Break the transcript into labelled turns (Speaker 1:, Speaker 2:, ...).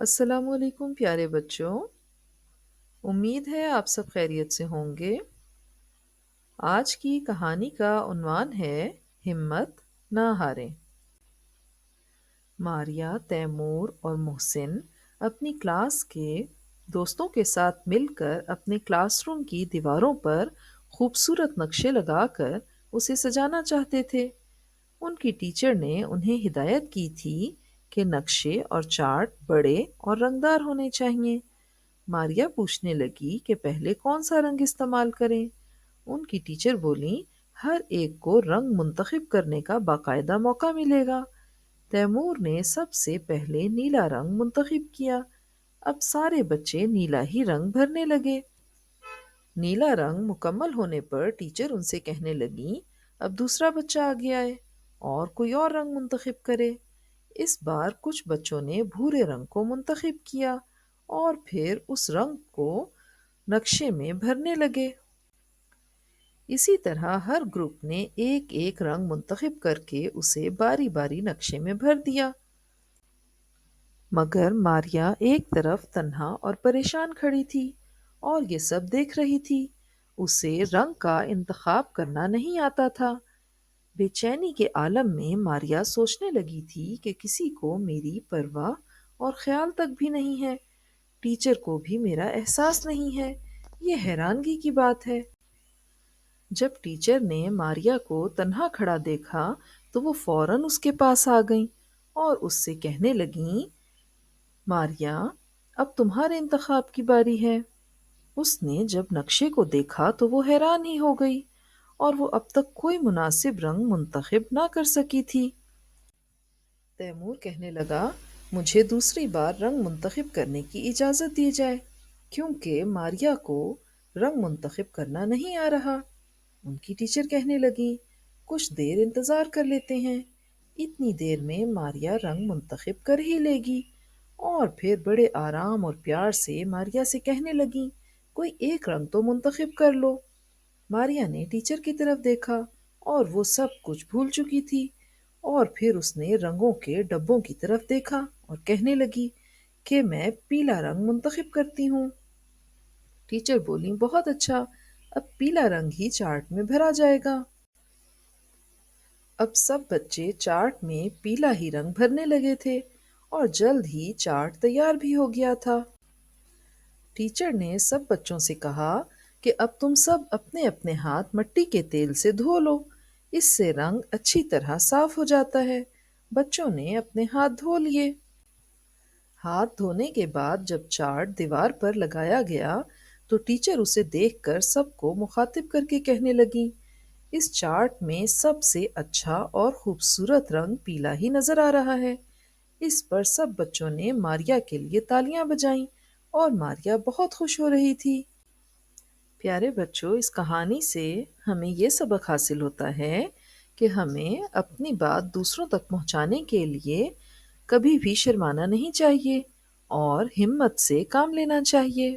Speaker 1: السلام علیکم پیارے بچوں، امید ہے آپ سب خیریت سے ہوں گے۔ آج کی کہانی کا عنوان ہے ہمت نہ ہاریں۔ ماریا، تیمور اور محسن اپنی کلاس کے دوستوں کے ساتھ مل کر اپنے کلاس روم کی دیواروں پر خوبصورت نقشے لگا کر اسے سجانا چاہتے تھے۔ ان کی ٹیچر نے انہیں ہدایت کی تھی کہ نقشے اور چارٹ بڑے اور رنگدار ہونے چاہیے۔ ماریا پوچھنے لگی کہ پہلے کون سا رنگ استعمال کریں۔ ان کی ٹیچر بولیں، ہر ایک کو رنگ منتخب کرنے کا باقاعدہ موقع ملے گا۔ تیمور نے سب سے پہلے نیلا رنگ منتخب کیا۔ اب سارے بچے نیلا ہی رنگ بھرنے لگے۔ نیلا رنگ مکمل ہونے پر ٹیچر ان سے کہنے لگیں، اب دوسرا بچہ آگے آئے اور کوئی اور رنگ منتخب کرے۔ اس بار کچھ بچوں نے بھورے رنگ کو منتخب کیا اور پھر اس رنگ کو نقشے میں بھرنے لگے۔ اسی طرح ہر گروپ نے ایک ایک رنگ منتخب کر کے اسے باری باری نقشے میں بھر دیا۔ مگر ماریا ایک طرف تنہا اور پریشان کھڑی تھی اور یہ سب دیکھ رہی تھی۔ اسے رنگ کا انتخاب کرنا نہیں آتا تھا۔ بے چینی کے عالم میں ماریا سوچنے لگی تھی کہ کسی کو میری پرواہ اور خیال تک بھی نہیں ہے، ٹیچر کو بھی میرا احساس نہیں ہے۔ یہ حیرانگی کی بات ہے۔ جب ٹیچر نے ماریا کو تنہا کھڑا دیکھا تو وہ فوراً اس کے پاس آ گئیں اور اس سے کہنے لگیں، ماریا، اب تمہارے انتخاب کی باری ہے۔ اس نے جب نقشے کو دیکھا تو وہ حیران ہی ہو گئی اور وہ اب تک کوئی مناسب رنگ منتخب نہ کر سکی تھی۔ تیمور کہنے لگا، مجھے دوسری بار رنگ منتخب کرنے کی اجازت دی جائے کیونکہ ماریا کو رنگ منتخب کرنا نہیں آ رہا۔ ان کی ٹیچر کہنے لگی، کچھ دیر انتظار کر لیتے ہیں، اتنی دیر میں ماریا رنگ منتخب کر ہی لے گی۔ اور پھر بڑے آرام اور پیار سے ماریا سے کہنے لگیں، کوئی ایک رنگ تو منتخب کر لو۔ ماریا نے ٹیچر کی طرف دیکھا اور وہ سب کچھ بھول چکی تھی، اور پھر اس نے رنگوں کے ڈبوں کی طرف دیکھا اور کہنے لگی کہ میں پیلا رنگ منتخب کرتی ہوں۔ ٹیچر بولیں، بہت اچھا، اب پیلا رنگ ہی چارٹ میں بھرا جائے گا۔ اب سب بچے چارٹ میں پیلا ہی رنگ بھرنے لگے تھے اور جلد ہی چارٹ تیار بھی ہو گیا تھا۔ ٹیچر نے سب بچوں سے کہا کہ اب تم سب اپنے اپنے ہاتھ مٹی کے تیل سے دھو لو، اس سے رنگ اچھی طرح صاف ہو جاتا ہے۔ بچوں نے اپنے ہاتھ دھو لیے۔ ہاتھ دھونے کے بعد جب چارٹ دیوار پر لگایا گیا تو ٹیچر اسے دیکھ کر سب کو مخاطب کر کے کہنے لگیں، اس چارٹ میں سب سے اچھا اور خوبصورت رنگ پیلا ہی نظر آ رہا ہے۔ اس پر سب بچوں نے ماریا کے لیے تالیاں بجائیں اور ماریا بہت خوش ہو رہی تھی۔ پیارے بچوں، اس کہانی سے ہمیں یہ سبق حاصل ہوتا ہے کہ ہمیں اپنی بات دوسروں تک پہنچانے کے لیے کبھی بھی شرمانا نہیں چاہیے اور ہمت سے کام لینا چاہیے۔